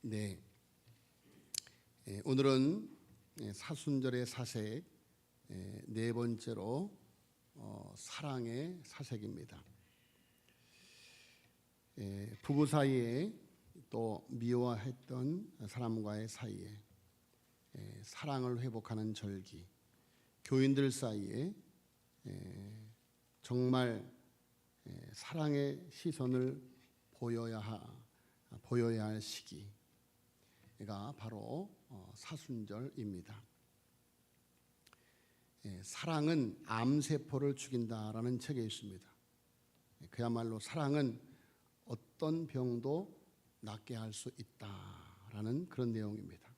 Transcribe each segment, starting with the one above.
네, 오늘은 사순절의 사색 네 번째로 사랑의 사색입니다. 부부 사이에 또 미워했던 사람과의 사이에 사랑을 회복하는 절기, 교인들 사이에 정말 사랑의 시선을 보여야 할 시기가 바로 사순절입니다. 사랑은 암세포를 죽인다라는 책에 있습니다. 그야말로 사랑은 어떤 병도 낫게 할 수 있다라는 그런 내용입니다.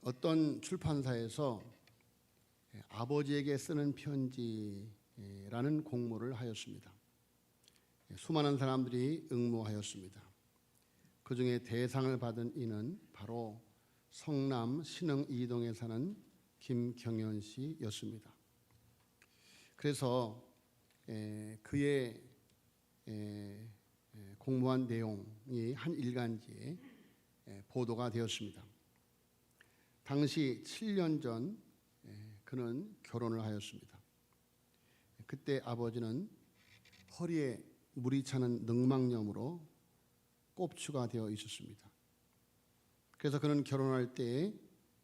어떤 출판사에서 아버지에게 쓰는 편지라는 공모를 하였습니다. 수많은 사람들이 응모하였습니다. 그 중에 대상을 받은 이는 바로 성남 신흥 2동에 사는 김경연 씨였습니다. 그래서 그의 공모한 내용이 한 일간지에 보도가 되었습니다. 당시 7년 전 그는 결혼을 하였습니다. 그때 아버지는 허리에 물이 차는 늑막염으로 꼽추가 되어 있었습니다. 그래서 그는 결혼할 때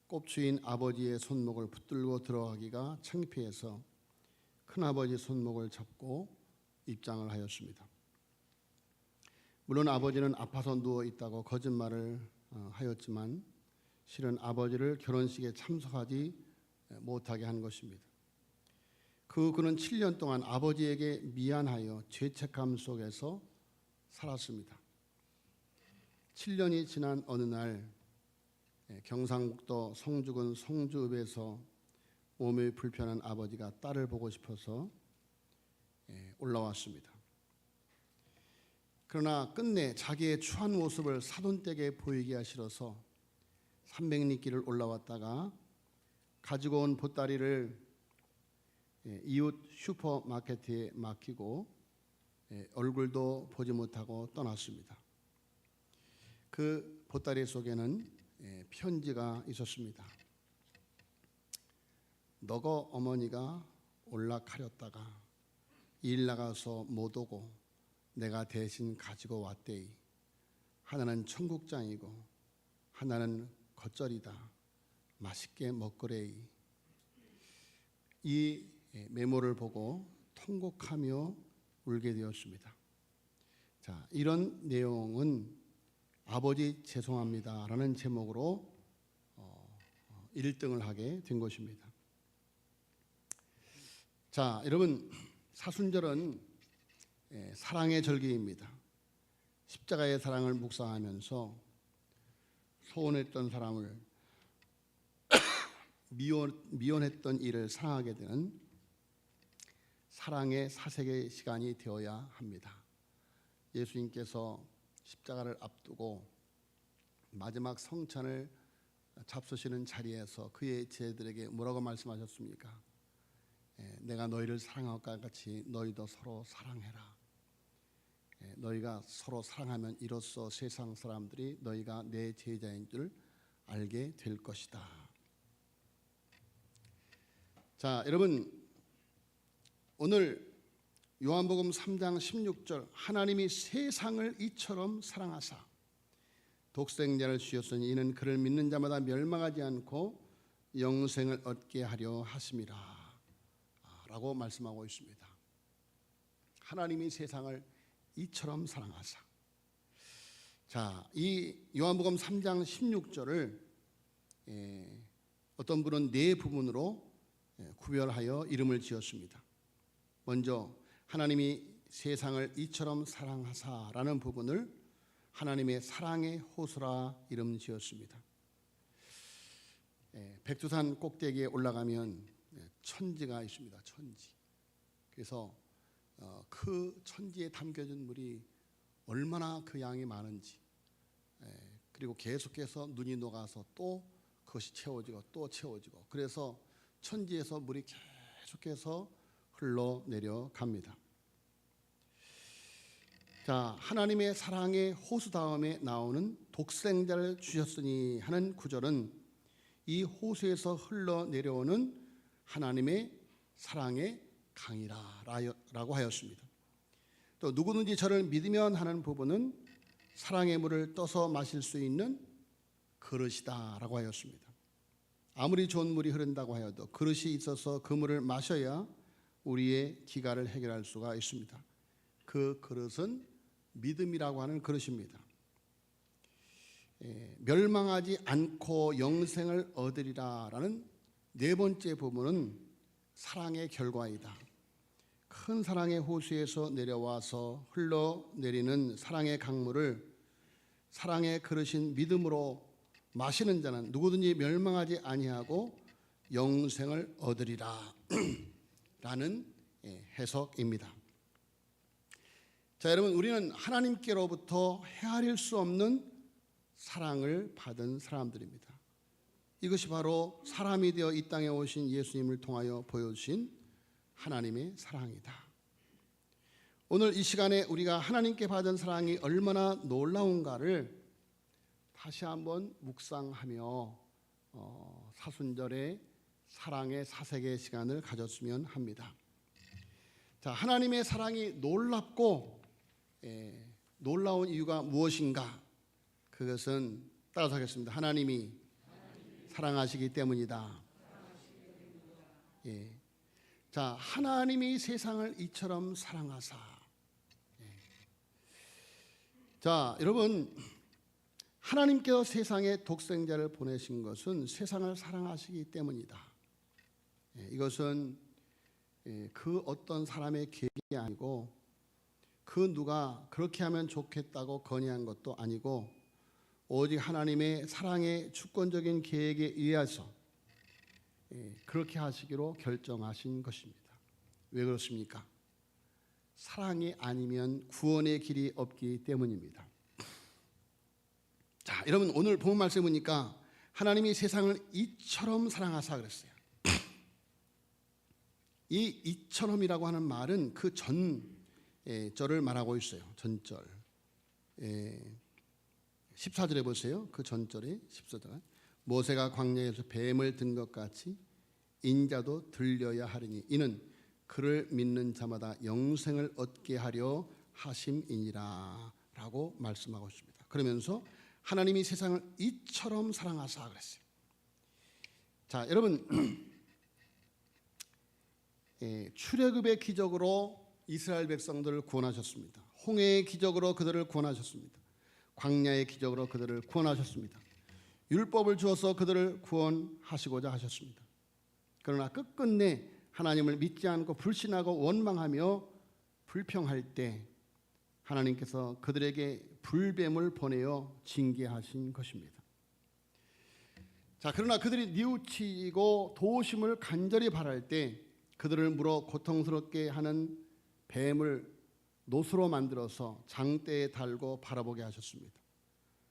꼽추인 아버지의 손목을 붙들고 들어가기가 창피해서 큰아버지 손목을 잡고 입장을 하였습니다. 물론 아버지는 아파서 누워 있다고 거짓말을 하였지만 실은 아버지를 결혼식에 참석하지 못하게 한 것입니다. 그는 7년 동안 아버지에게 미안하여 죄책감 속에서 살았습니다. 7년이 지난 어느 날 경상북도 성주군 성주읍에서 몸이 불편한 아버지가 딸을 보고 싶어서 올라왔습니다. 그러나 끝내 자기의 추한 모습을 사돈댁에 보이기가 싫어서 300리길을 올라왔다가 가지고 온 보따리를 이웃 슈퍼마켓에 맡기고 얼굴도 보지 못하고 떠났습니다. 그 보따리 속에는 편지가 있었습니다. 너거 어머니가 올락하렸다가 일 나가서 못 오고 내가 대신 가지고 왔대이. 하나는 청국장이고 하나는 겉절이다. 맛있게 먹거래이. 이 메모를 보고 통곡하며 울게 되었습니다. 자, 이런 내용은 아버지 죄송합니다 라는 제목으로 1등을 하게 된 것입니다. 자, 여러분, 사순절은 사랑의 절기입니다. 십자가의 사랑을 묵상하면서 소원했던 사람을 미워했던 일을 사랑하게 되는 사랑의 사색의 시간이 되어야 합니다. 예수님께서 십자가를 앞두고 마지막 성찬을 잡수시는 자리에서 그의 제자들에게 뭐라고 말씀하셨습니까? 내가 너희를 사랑한 것 같이 너희도 서로 사랑해라. 너희가 서로 사랑하면 이로써 세상 사람들이 너희가 내 제자인 줄 알게 될 것이다. 자, 여러분, 오늘 요한복음 3장 16절 하나님이 세상을 이처럼 사랑하사 독생자를 주셨으니 이는 그를 믿는 자마다 멸망하지 않고 영생을 얻게 하려 하심이라 라고 말씀하고 있습니다. 하나님이 세상을 이처럼 사랑하사. 자, 이 요한복음 3장 16절을 어떤 분은 네 부분으로 구별하여 이름을 지었습니다. 먼저 하나님이 세상을 이처럼 사랑하사라는 부분을 하나님의 사랑의 호소라 이름 지었습니다. 백두산 꼭대기에 올라가면 천지가 있습니다. 천지. 그래서 그 천지에 담겨진 물이 얼마나 그 양이 많은지, 그리고 계속해서 눈이 녹아서 또 그것이 채워지고 또 채워지고, 그래서 천지에서 물이 계속해서 흘러내려갑니다. 자, 하나님의 사랑의 호수 다음에 나오는 독생자를 주셨으니 하는 구절은 이 호수에서 흘러내려오는 하나님의 사랑의 강이라고 하였습니다. 또 누구든지 저를 믿으면 하는 부분은 사랑의 물을 떠서 마실 수 있는 그릇이다라고 하였습니다. 아무리 좋은 물이 흐른다고 하여도 그릇이 있어서 그 물을 마셔야 우리의 기가를 해결할 수가 있습니다. 그 그릇은 믿음이라고 하는 그릇입니다. 멸망하지 않고 영생을 얻으리라라는 네 번째 부분은 사랑의 결과이다. 큰 사랑의 호수에서 내려와서 흘러내리는 사랑의 강물을 사랑의 그릇인 믿음으로 마시는 자는 누구든지 멸망하지 아니하고 영생을 얻으리라 라는 해석입니다. 자, 여러분, 우리는 하나님께로부터 헤아릴 수 없는 사랑을 받은 사람들입니다. 이것이 바로 사람이 되어 이 땅에 오신 예수님을 통하여 보여주신 하나님의 사랑이다. 오늘 이 시간에 우리가 하나님께 받은 사랑이 얼마나 놀라운가를 다시 한번 묵상하며 사순절의 사랑의 사색의 시간을 가졌으면 합니다. 자, 하나님의 사랑이 놀랍고 놀라운 이유가 무엇인가? 그것은 따라서 하겠습니다. 하나님이 사랑하시기 때문이다. 자, 하나님이 세상을 이처럼 사랑하사. 자, 여러분, 하나님께서 세상에 독생자를 보내신 것은 세상을 사랑하시기 때문이다. 이것은 그 어떤 사람의 계획이 아니고 그 누가 그렇게 하면 좋겠다고 건의한 것도 아니고 오직 하나님의 사랑의 주권적인 계획에 의해서 그렇게 하시기로 결정하신 것입니다. 왜 그렇습니까? 사랑이 아니면 구원의 길이 없기 때문입니다. 자, 여러분, 오늘 본 말씀 보니까 하나님이 세상을 이처럼 사랑하사 그랬어요. 이 이처럼이라고 하는 말은 그 전절을 말하고 있어요. 전절 14절에 보세요. 그 전절에 14절 모세가 광야에서 뱀을 든 것 같이 인자도 들려야 하리니 이는 그를 믿는 자마다 영생을 얻게 하려 하심이니라 라고 말씀하고 있습니다. 그러면서 하나님이 세상을 이처럼 사랑하사 그랬어요. 자, 여러분, 출애굽의 기적으로 이스라엘 백성들을 구원하셨습니다. 홍해의 기적으로 그들을 구원하셨습니다. 광야의 기적으로 그들을 구원하셨습니다. 율법을 주어서 그들을 구원하시고자 하셨습니다. 그러나 끝끝내 하나님을 믿지 않고 불신하고 원망하며 불평할 때 하나님께서 그들에게 불뱀을 보내어 징계하신 것입니다. 자, 그러나 그들이 뉘우치고 도우심을 간절히 바랄 때 그들을 물어 고통스럽게 하는 뱀을 노수로 만들어서 장대에 달고 바라보게 하셨습니다.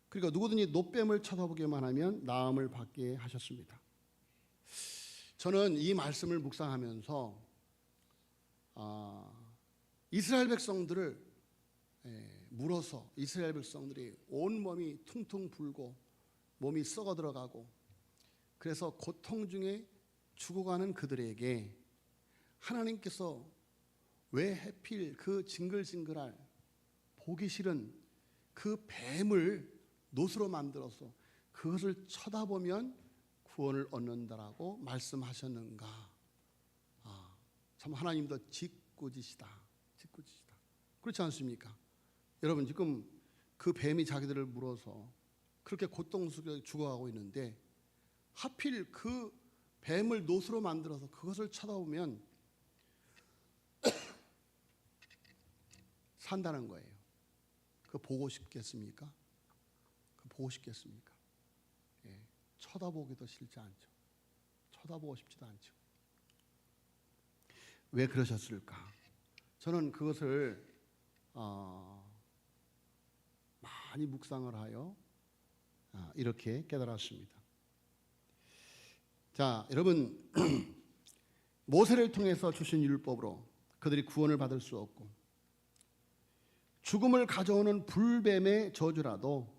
그리고 누구든지 노뱀을 쳐다보기만 하면 나음을 받게 하셨습니다. 저는 이 말씀을 묵상하면서 이스라엘 백성들을 물어서 이스라엘 백성들이 온몸이 퉁퉁 불고 몸이 썩어 들어가고 그래서 고통 중에 죽어가는 그들에게 하나님께서 왜 하필 그 징글징글할 보기 싫은 그 뱀을 노수로 만들어서 그것을 쳐다보면 구원을 얻는다라고 말씀하셨는가? 참 하나님도 짓궂으시다. 그렇지 않습니까? 여러분, 지금 그 뱀이 자기들을 물어서 그렇게 고통스럽게 죽어가고 있는데 하필 그 뱀을 노수로 만들어서 그것을 쳐다보면 산다는 거예요. 그거 보고 싶겠습니까? 그거 보고 싶겠습니까? 쳐다보기도 싫지 않죠. 쳐다보고 싶지도 않죠. 왜 그러셨을까? 저는 그것을 많이 묵상을 하여 이렇게 깨달았습니다. 자, 여러분, 모세를 통해서 주신 율법으로 그들이 구원을 받을 수 없고 죽음을 가져오는 불뱀의 저주라도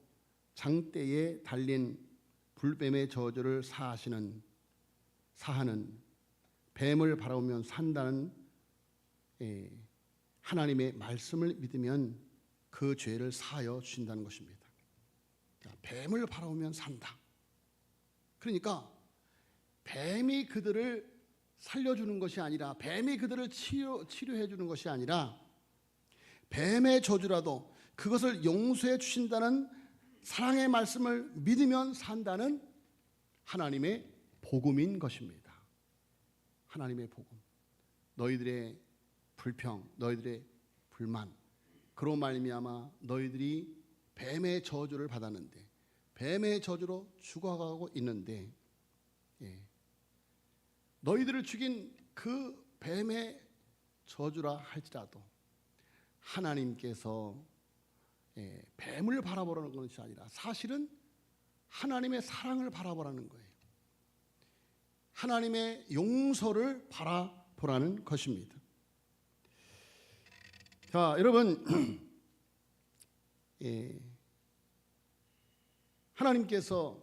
장대에 달린 불뱀의 저주를 사하는 뱀을 바라보면 산다는 하나님의 말씀을 믿으면 그 죄를 사하여 주신다는 것입니다. 뱀을 바라보면 산다. 그러니까 뱀이 그들을 살려주는 것이 아니라, 뱀이 그들을 치료해 주는 것이 아니라, 뱀의 저주라도 그것을 용서해 주신다는 사랑의 말씀을 믿으면 산다는 하나님의 복음인 것입니다. 하나님의 복음. 너희들의 불평, 너희들의 불만, 그로 말미암아 너희들이 뱀의 저주를 받았는데, 뱀의 저주로 죽어가고 있는데, 너희들을 죽인 그 뱀의 저주라 할지라도 하나님께서 뱀을 바라보라는 것이 아니라 사실은 하나님의 사랑을 바라보라는 거예요. 하나님의 용서를 바라보라는 것입니다. 자, 여러분, 하나님께서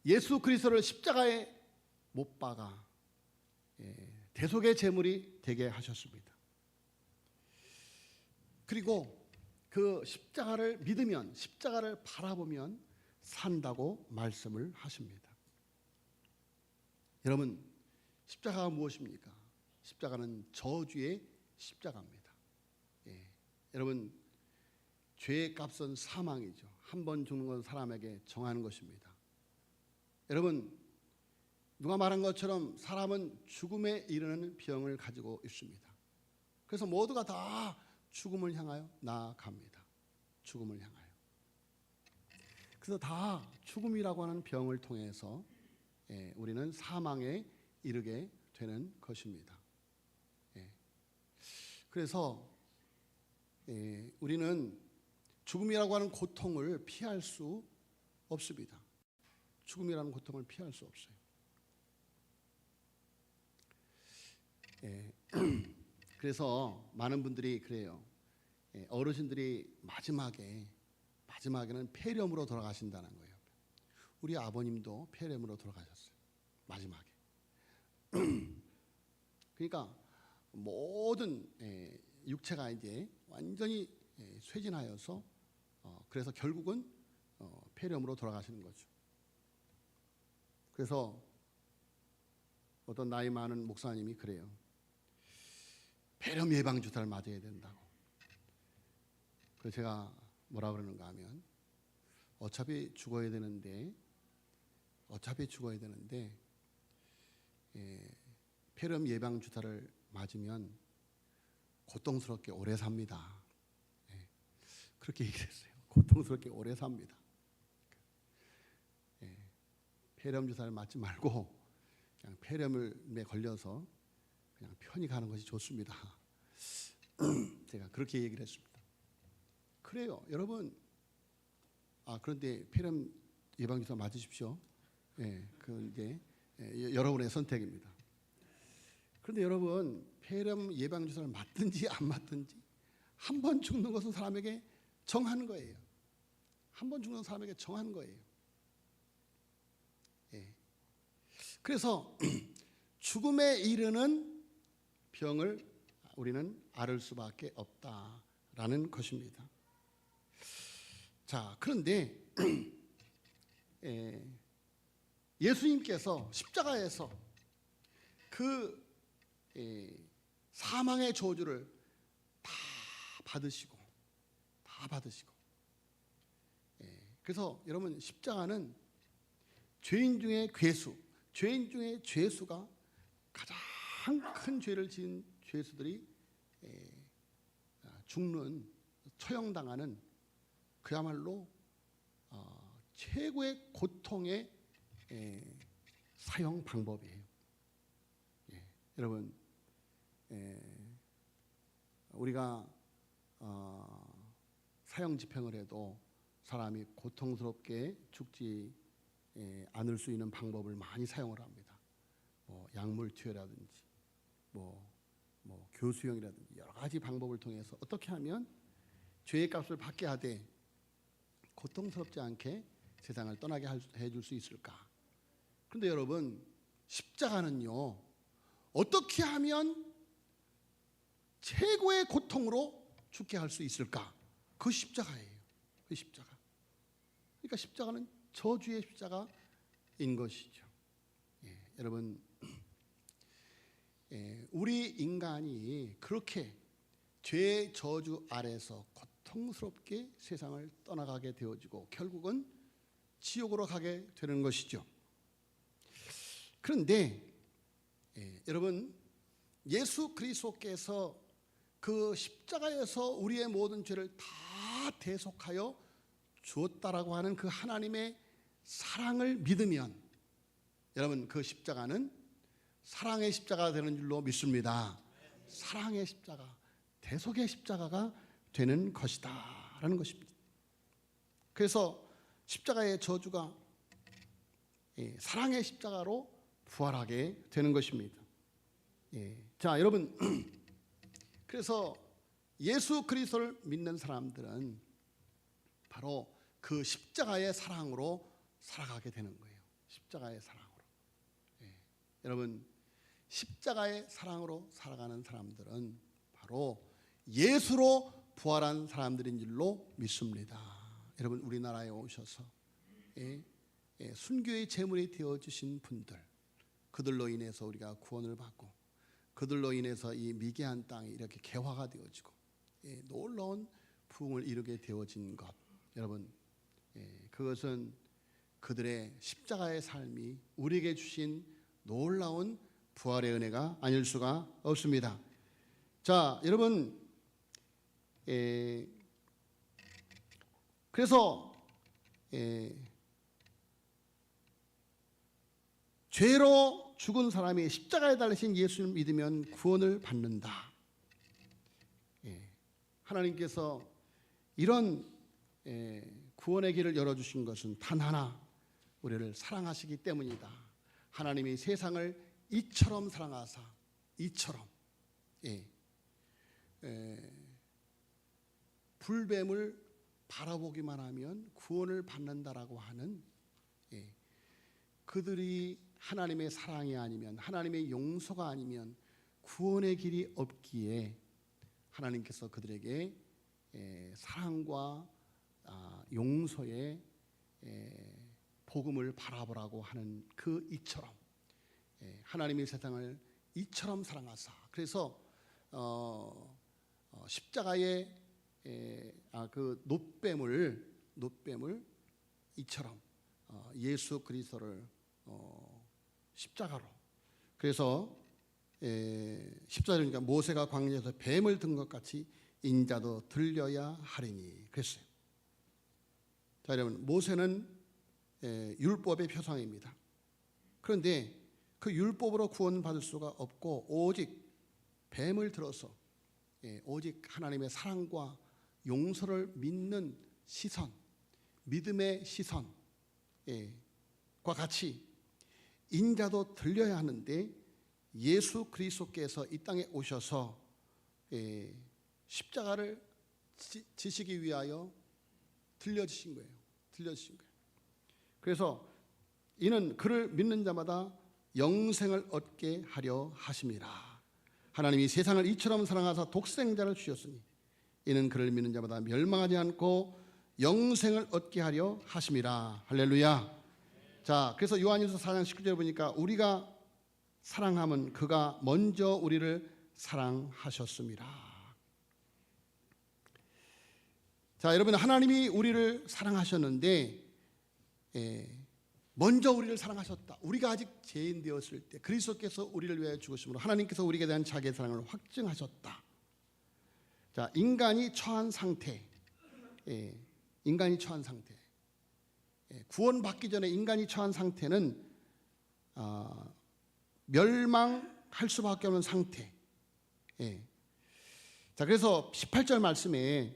예수 그리스도를 십자가에 못 박아 대속의 제물이 되게 하셨습니다. 그리고 그 십자가를 믿으면, 십자가를 바라보면 산다고 말씀을 하십니다. 여러분, 십자가가 무엇입니까? 십자가는 저주의 십자가입니다. 여러분, 죄의 값은 사망이죠. 한 번 죽는 건 사람에게 정하는 것입니다. 여러분, 누가 말한 것처럼 사람은 죽음에 이르는 병을 가지고 있습니다. 그래서 모두가 다 죽음을 향하여 나아갑니다. 죽음을 향하여. 그래서 다 죽음이라고 하는 병을 통해서 우리는 사망에 이르게 되는 것입니다. 그래서 우리는 죽음이라고 하는 고통을 피할 수 없습니다. 죽음이라는 고통을 피할 수 없어요. 그래서 많은 분들이 그래요. 어르신들이 마지막에는 폐렴으로 돌아가신다는 거예요. 우리 아버님도 폐렴으로 돌아가셨어요. 마지막에. 그러니까 모든 육체가 이제 완전히 쇠진하여서 그래서 결국은 폐렴으로 돌아가시는 거죠. 그래서 어떤 나이 많은 목사님이 그래요. 폐렴 예방 주사를 맞아야 된다고. 그래서 제가 뭐라 그러는가 하면 어차피 죽어야 되는데 폐렴 예방 주사를 맞으면 고통스럽게 오래 삽니다. 그렇게 얘기했어요. 고통스럽게 오래 삽니다. 폐렴 주사를 맞지 말고 그냥 폐렴에 걸려서 그냥 편히 가는 것이 좋습니다. 제가 그렇게 얘기를 했습니다. 그래요, 여러분. 그런데 폐렴 예방 주사 맞으십시오. 그 이제 여러분의 선택입니다. 그런데 여러분, 폐렴 예방 주사를 맞든지 안 맞든지 한 번 죽는 것은 사람에게 정하는 거예요. 한 번 죽는 사람에게 정하는 거예요. 그래서 죽음에 이르는 병을 우리는 앓을 수밖에 없다라는 것입니다. 자, 그런데 예수님께서 십자가에서 그 사망의 저주를 다 받으시고 그래서 여러분, 십자가는 죄인 중의 죄수가 가장 큰 죄를 지은 죄수들이 죽는, 처형당하는 그야말로 최고의 고통의 사형 방법이에요. 여러분, 우리가 사형 집행을 해도 사람이 고통스럽게 죽지 않을 수 있는 방법을 많이 사용을 합니다. 약물 투여라든지 뭐 교수형이라든지 여러 가지 방법을 통해서 어떻게 하면 죄의 값을 받게 하되 고통스럽지 않게 세상을 떠나게 해줄 수 있을까? 그런데 여러분, 십자가는요, 어떻게 하면 최고의 고통으로 죽게 할 수 있을까? 그 십자가예요. 그 십자가. 그러니까 십자가는 저주의 십자가인 것이죠. 여러분, 우리 인간이 그렇게 죄의 저주 아래서 고통스럽게 세상을 떠나가게 되어지고 결국은 지옥으로 가게 되는 것이죠. 그런데 여러분, 예수 그리스도께서 그 십자가에서 우리의 모든 죄를 다 대속하여 주었다라고 하는 그 하나님의 사랑을 믿으면 여러분, 그 십자가는 사랑의 십자가가 되는 줄로 믿습니다. 사랑의 십자가, 대속의 십자가가 되는 것이다 라는 것입니다. 그래서 십자가의 저주가 사랑의 십자가로 부활하게 되는 것입니다. 자, 여러분, 그래서 예수 그리스도를 믿는 사람들은 바로 그 십자가의 사랑으로 살아가게 되는 거예요. 십자가의 사랑으로. 여러분, 십자가의 사랑으로 살아가는 사람들은 바로 예수로 부활한 사람들인 줄로 믿습니다. 여러분, 우리나라에 오셔서 순교의 제물이 되어주신 분들, 그들로 인해서 우리가 구원을 받고 그들로 인해서 이 미개한 땅이 이렇게 개화가 되어지고 놀라운 부흥을 이루게 되어진 것, 여러분, 그것은 그들의 십자가의 삶이 우리에게 주신 놀라운 부활의 은혜가 아닐 수가 없습니다. 자, 여러분, 그래서 죄로 죽은 사람이 십자가에 달리신 예수를 믿으면 구원을 받는다. 하나님께서 이런 구원의 길을 열어주신 것은 단 하나, 우리를 사랑하시기 때문이다. 하나님이 세상을 이처럼 사랑하사, 이처럼 불뱀을 바라보기만 하면 구원을 받는다라고 하는, 그들이 하나님의 사랑이 아니면, 하나님의 용서가 아니면 구원의 길이 없기에 하나님께서 그들에게 사랑과 용서의 복음을 바라보라고 하는 그 이처럼, 하나님의 세상을 이처럼 사랑하사, 그래서 십자가의 그 놋뱀을 이처럼 예수 그리스도를 십자가로, 그래서 십자가니까 모세가 광야에서 뱀을 든 것 같이 인자도 들려야 하리니 그랬어요. 자, 여러분, 모세는 율법의 표상입니다. 그런데 그 율법으로 구원받을 수가 없고 오직 뱀을 들어서 오직 하나님의 사랑과 용서를 믿는 시선, 믿음의 시선과 같이 인자도 들려야 하는데 예수 그리스도께서 이 땅에 오셔서 십자가를 지시기 위하여 들려주신 거예요. 그래서 이는 그를 믿는 자마다 영생을 얻게 하려 하심이라. 하나님이 세상을 이처럼 사랑하사 독생자를 주셨으니 이는 그를 믿는 자마다 멸망하지 않고 영생을 얻게 하려 하심이라. 할렐루야. 자, 그래서 요한일서 4장 19절에 보니까 우리가 사랑함은 그가 먼저 우리를 사랑하셨습니다. 자, 여러분, 하나님이 우리를 사랑하셨는데 먼저 우리를 사랑하셨다. 우리가 아직 죄인 되었을 때 그리스도께서 우리를 위하여 죽으심으로 하나님께서 우리에 대한 자기의 사랑을 확증하셨다. 자, 인간이 처한 상태, 구원받기 전에 인간이 처한 상태는 멸망할 수밖에 없는 상태. 자, 그래서 18절 말씀에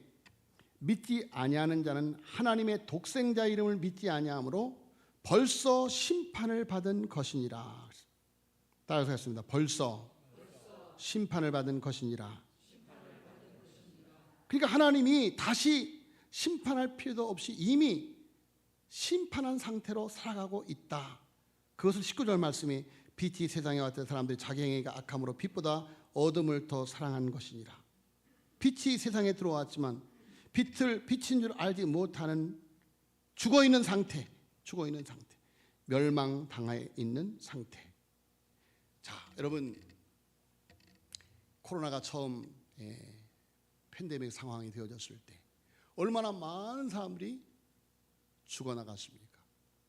믿지 아니하는 자는 하나님의 독생자 이름을 믿지 아니하므로 벌써 심판을 받은 것이니라. 따라서 했습니다. 벌써 심판을 받은 것이니라. 그러니까 하나님이 다시 심판할 필요도 없이 이미 심판한 상태로 살아가고 있다. 그것을 19절 말씀이 빛이 세상에 왔을 때 사람들이 자기 행위가 악함으로 빛보다 어둠을 더 사랑한 것이니라. 빛이 세상에 들어왔지만 빛인 줄 알지 못하는 죽어있는 상태, 멸망당해 있는 상태. 자, 여러분, 코로나가 처음 팬데믹 상황이 되어졌을 때 얼마나 많은 사람들이 죽어나갔습니까?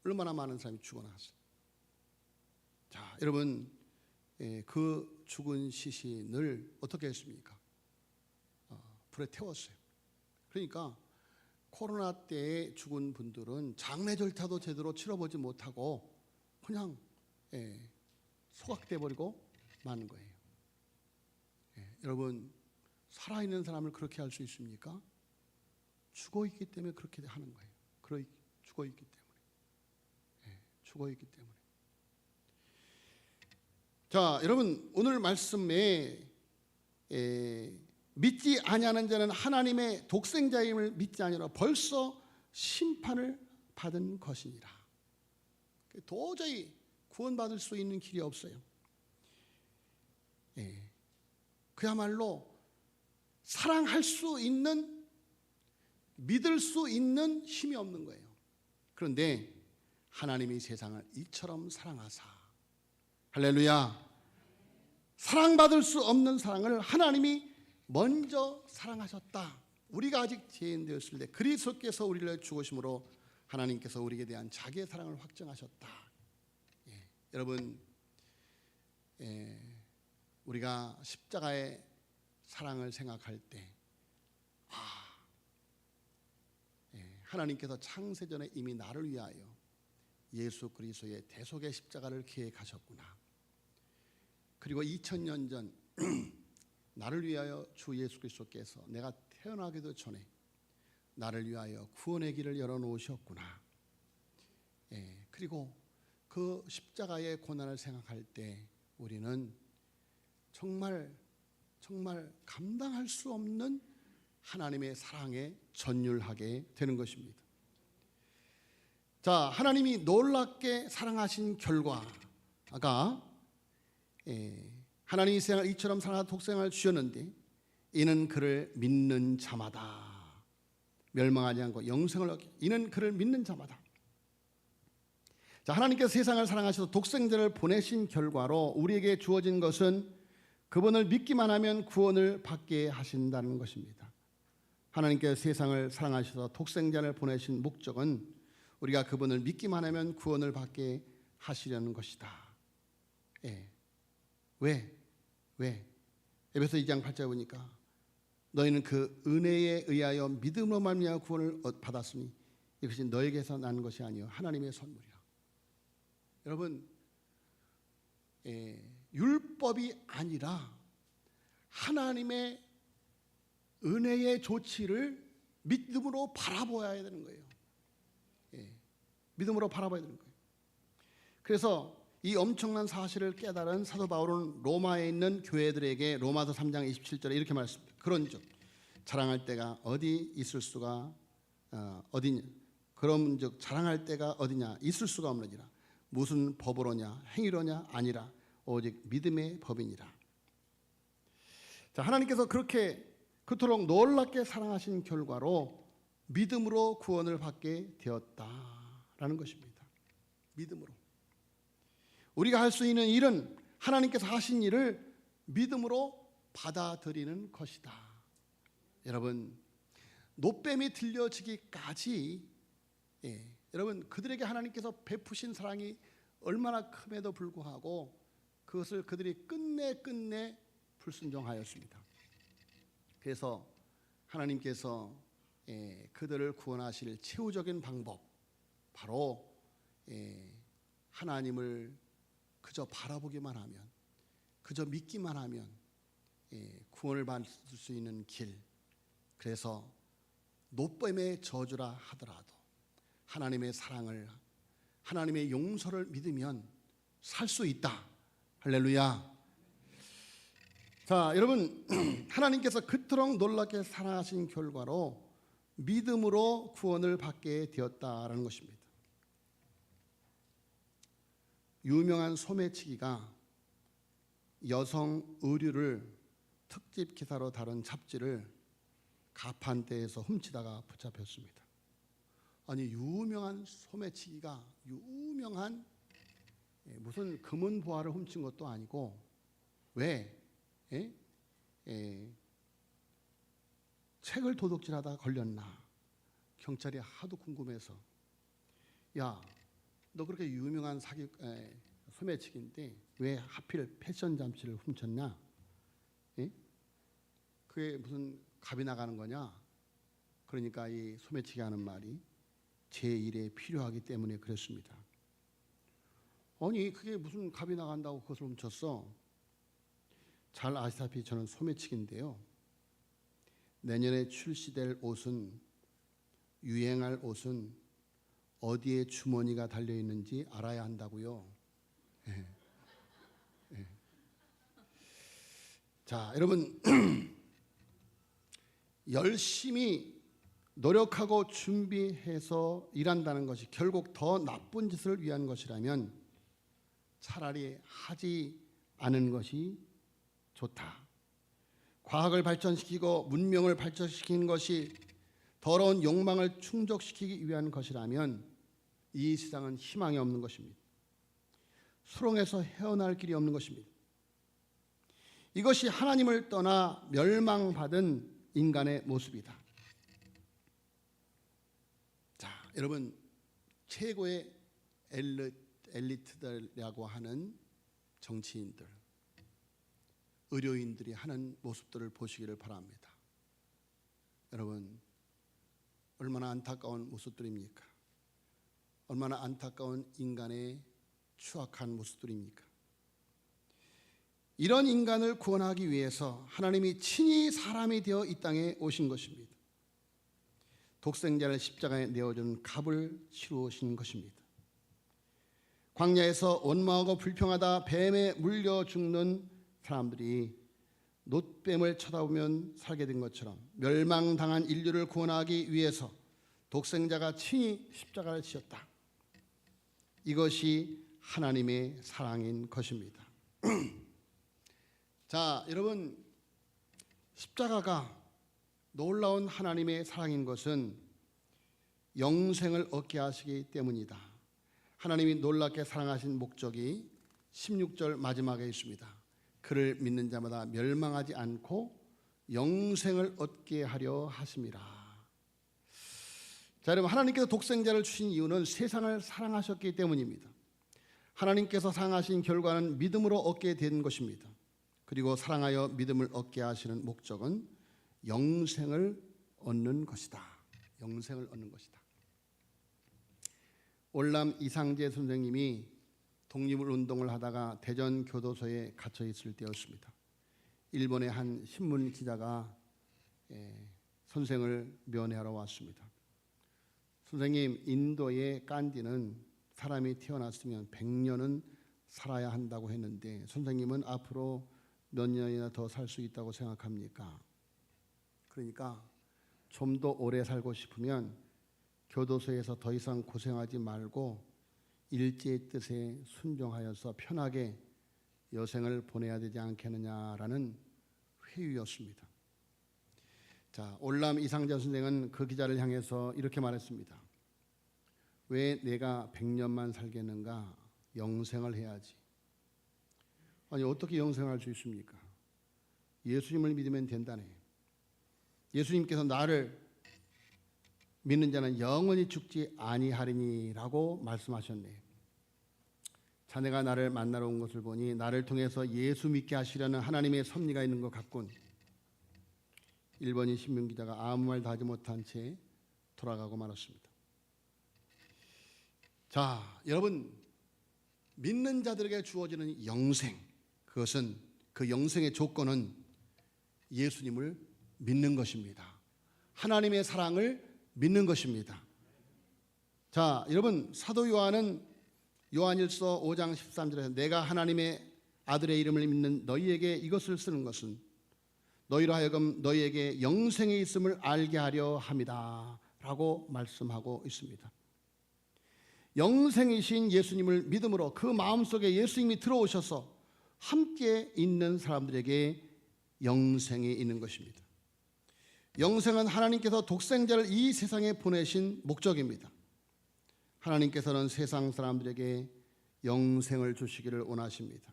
얼마나 많은 사람이 죽어나갔어요. 자, 여러분, 그 죽은 시신을 어떻게 했습니까? 불에 태웠어요. 그러니까 코로나 때에 죽은 분들은 장례 절차도 제대로 치러보지 못하고 그냥 소각돼 버리고 마는 거예요. 여러분, 살아있는 사람을 그렇게 할 수 있습니까? 죽어있기 때문에 그렇게 하는 거예요. 죽어있기 때문에. 자, 여러분, 오늘 말씀에 믿지 아니하는 자는 하나님의 독생자임을 믿지 아니하라 벌써 심판을 받은 것이니라. 도저히 구원받을 수 있는 길이 없어요. 그야말로 사랑할 수 있는, 믿을 수 있는 힘이 없는 거예요. 그런데 하나님이 세상을 이처럼 사랑하사, 할렐루야, 사랑받을 수 없는 사랑을 하나님이 먼저 사랑하셨다. 우리가 아직 죄인 되었을 때 그리스도께서 우리를 죽으심으로 하나님께서 우리에 대한 자기의 사랑을 확증하셨다. 여러분, 우리가 십자가의 사랑을 생각할 때 하나님께서 창세전에 이미 나를 위하여 예수 그리스도의 대속의 십자가를 계획하셨구나. 그리고 2000년 전 나를 위하여 주 예수 그리스도께서 내가 태어나기도 전에 나를 위하여 구원의 길을 열어놓으셨구나. 그리고 그 십자가의 고난을 생각할 때 우리는 정말 감당할 수 없는 하나님의 사랑에 전율하게 되는 것입니다. 자, 하나님이 놀랍게 사랑하신 결과가 하나님이 세상을 이처럼 사랑하사 독생을 주셨는데 이는 그를 믿는 자마다 멸망하지 않고 영생을 얻게, 이는 그를 믿는 자마다. 자, 하나님께서 세상을 사랑하셔서 독생자를 보내신 결과로 우리에게 주어진 것은 그분을 믿기만 하면 구원을 받게 하신다는 것입니다. 하나님께서 세상을 사랑하셔서 독생자를 보내신 목적은 우리가 그분을 믿기만 하면 구원을 받게 하시려는 것이다. 왜? 에베소 2장 8절 보니까 너희는 그 은혜에 의하여 믿음으로 말미암아 구원을 받았으니 이것이 너에게서 난 것이 아니요 하나님의 선물이라. 여러분, 율법이 아니라 하나님의 은혜의 조치를 믿음으로 바라봐야 되는 거예요. 믿음으로 바라봐야 되는 거예요. 그래서 이 엄청난 사실을 깨달은 사도 바울은 로마에 있는 교회들에게 로마서 3장 27절에 이렇게 말씀합니다. 그런즉 자랑할 때가 어디 있을 수가 어디냐? 그런즉 자랑할 때가 어디냐? 있을 수가 없느니라. 무슨 법으로냐? 행위로냐? 아니라 오직 믿음의 법이니라. 자, 하나님께서 그토록 놀랍게 사랑하신 결과로 믿음으로 구원을 받게 되었다라는 것입니다. 믿음으로. 우리가 할 수 있는 일은 하나님께서 하신 일을 믿음으로 받아들이는 것이다. 여러분, 노뱀이 들려지기까지 여러분, 그들에게 하나님께서 베푸신 사랑이 얼마나 큼에도 불구하고 그것을 그들이 끝내 불순종하였습니다. 그래서 하나님께서 그들을 구원하실 최후적인 방법, 바로 하나님을 그저 바라보기만 하면, 그저 믿기만 하면 구원을 받을 수 있는 길. 그래서 노뱀의 저주라 하더라도 하나님의 사랑을, 하나님의 용서를 믿으면 살 수 있다. 할렐루야. 자, 여러분, 하나님께서 그토록 놀랍게 사랑하신 결과로 믿음으로 구원을 받게 되었다라는 것입니다. 유명한 소매치기가 여성 의류를 특집 기사로 다룬 잡지를 가판대에서 훔치다가 붙잡혔습니다. 아니, 유명한 소매치기가 유명한 무슨 금은 보화를 훔친 것도 아니고 왜 책을 도둑질하다 걸렸나? 경찰이 하도 궁금해서, 야, 너 그렇게 유명한 소매치기인데 왜 하필 패션 잡지를 훔쳤냐? 그게 무슨 갑이 나가는 거냐? 그러니까 이 소매치기 하는 말이 제 일에 필요하기 때문에 그랬습니다. 아니, 그게 무슨 갑이 나간다고 그것을 훔쳤어? 잘 아시다시피 저는 소매치기인데요, 내년에 출시될 옷은, 유행할 옷은 어디에 주머니가 달려있는지 알아야 한다고요. 자, 여러분, 열심히 노력하고 준비해서 일한다는 것이 결국 더 나쁜 짓을 위한 것이라면 차라리 하지 않은 것이 좋다. 과학을 발전시키고 문명을 발전시키는 것이 더러운 욕망을 충족시키기 위한 것이라면 이 세상은 희망이 없는 것입니다. 수렁에서 헤어날 길이 없는 것입니다. 이것이 하나님을 떠나 멸망받은 인간의 모습이다. 자, 여러분, 최고의 엘리트들이라고 하는 정치인들, 의료인들이 하는 모습들을 보시기를 바랍니다. 여러분, 얼마나 안타까운 모습들입니까? 얼마나 안타까운 인간의 추악한 모습들입니까? 이런 인간을 구원하기 위해서 하나님이 친히 사람이 되어 이 땅에 오신 것입니다. 독생자를 십자가에 내어준 값을 치루신 것입니다. 광야에서 원망하고 불평하다 뱀에 물려 죽는 사람들이 놋뱀을 쳐다보면 살게 된 것처럼 멸망당한 인류를 구원하기 위해서 독생자가 친히 십자가를 지었다. 이것이 하나님의 사랑인 것입니다. 자, 여러분, 십자가가 놀라운 하나님의 사랑인 것은 영생을 얻게 하시기 때문이다. 하나님이 놀랍게 사랑하신 목적이 16절 마지막에 있습니다. 그를 믿는 자마다 멸망하지 않고 영생을 얻게 하려 하심이라. 자, 여러분, 하나님께서 독생자를 주신 이유는 세상을 사랑하셨기 때문입니다. 하나님께서 사랑하신 결과는 믿음으로 얻게 된 것입니다. 그리고 사랑하여 믿음을 얻게 하시는 목적은 영생을 얻는 것이다. 영생을 얻는 것이다. 올남 이상재 선생님이 독립운동을 하다가 대전 교도소에 갇혀 있을 때였습니다. 일본의 한 신문 기자가 선생을 면회하러 왔습니다. 선생님, 인도의 간디는 사람이 태어났으면 100년은 살아야 한다고 했는데 선생님은 앞으로 몇 년이나 더 살 수 있다고 생각합니까? 그러니까 좀 더 오래 살고 싶으면 교도소에서 더 이상 고생하지 말고 일제의 뜻에 순종하여서 편하게 여생을 보내야 되지 않겠느냐라는 회유였습니다. 자, 올남 이상재 선생은 그 기자를 향해서 이렇게 말했습니다. 왜 내가 100년만 살겠는가? 영생을 해야지. 아니, 어떻게 영생할 수 있습니까? 예수님을 믿으면 된다네. 예수님께서 나를 믿는 자는 영원히 죽지 아니하리니라고 말씀하셨네. 자네가 나를 만나러 온 것을 보니 나를 통해서 예수 믿게 하시려는 하나님의 섭리가 있는 것 같군. 일본인 신문기자가 아무 말도 하지 못한 채 돌아가고 말았습니다. 자, 여러분, 믿는 자들에게 주어지는 영생, 그것은, 그 영생의 조건은 예수님을 믿는 것입니다. 하나님의 사랑을 믿는 것입니다. 자, 여러분, 사도 요한은 요한일서 5장 13절에서 내가 하나님의 아들의 이름을 믿는 너희에게 이것을 쓰는 것은 너희로 하여금 너희에게 영생이 있음을 알게 하려 함이다 라고 말씀하고 있습니다. 영생이신 예수님을 믿음으로 그 마음속에 예수님이 들어오셔서 함께 있는 사람들에게 영생이 있는 것입니다. 영생은 하나님께서 독생자를 이 세상에 보내신 목적입니다. 하나님께서는 세상 사람들에게 영생을 주시기를 원하십니다.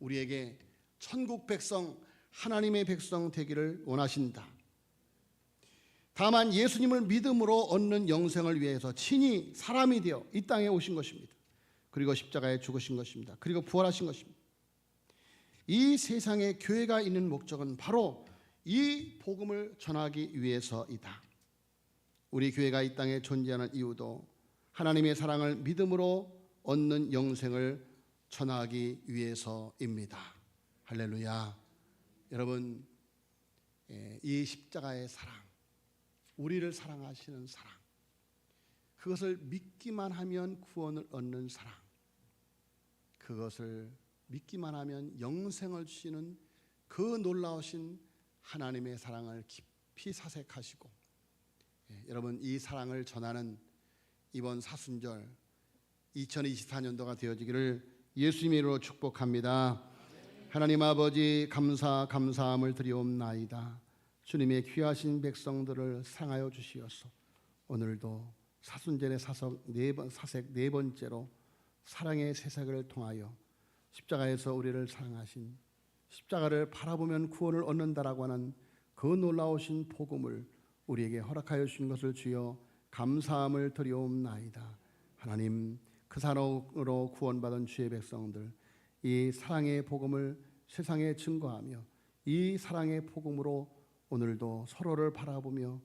우리에게 천국 백성, 하나님의 백성 되기를 원하신다. 다만 예수님을 믿음으로 얻는 영생을 위해서 친히 사람이 되어 이 땅에 오신 것입니다. 그리고 십자가에 죽으신 것입니다. 그리고 부활하신 것입니다. 이 세상에 교회가 있는 목적은 바로 이 복음을 전하기 위해서이다. 우리 교회가 이 땅에 존재하는 이유도 하나님의 사랑을 믿음으로 얻는 영생을 전하기 위해서입니다. 할렐루야. 여러분, 이 십자가의 사랑, 우리를 사랑하시는 사랑, 그것을 믿기만 하면 구원을 얻는 사랑, 그것을 믿기만 하면 영생을 주시는 그 놀라우신 하나님의 사랑을 깊이 사색하시고, 여러분, 이 사랑을 전하는 이번 사순절 2024년도가 되어지기를 예수님의 이름으로 축복합니다. 하나님 아버지, 감사함을 드리옵나이다. 주님의 귀하신 백성들을 사랑하여 주시어서 오늘도 사순절의 사색 네 번째로 사랑의 세색을 통하여 십자가에서 우리를 사랑하신, 십자가를 바라보면 구원을 얻는다라고 하는 그 놀라우신 복음을 우리에게 허락하여 주신 것을 주여 감사함을 드리옵나이다. 하나님, 그 사랑으로 구원받은 주의 백성들, 이 사랑의 복음을 세상에 증거하며 이 사랑의 복음으로 오늘도 서로를 바라보며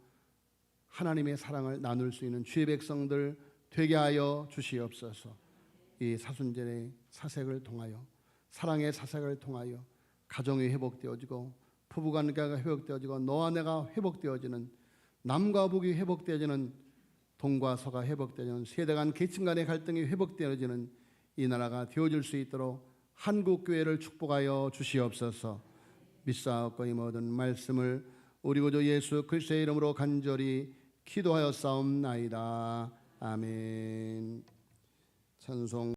하나님의 사랑을 나눌 수 있는 주의 백성들 되게 하여 주시옵소서. 이 사순절의 사색을 통하여, 사랑의 사색을 통하여 가정이 회복되어지고, 부부관계가 회복되어지고, 너와 내가 회복되어지는, 남과 북이 회복되어지는, 동과 서가 회복되어지는, 세대 간 계층 간의 갈등이 회복되어지는 이 나라가 되어질 수 있도록 한국교회를 축복하여 주시옵소서. 믿사옵고 이 모든 말씀을 우리 구주 예수 그리스도의 이름으로 간절히 기도하여 싸움나이다. 아멘. 찬송.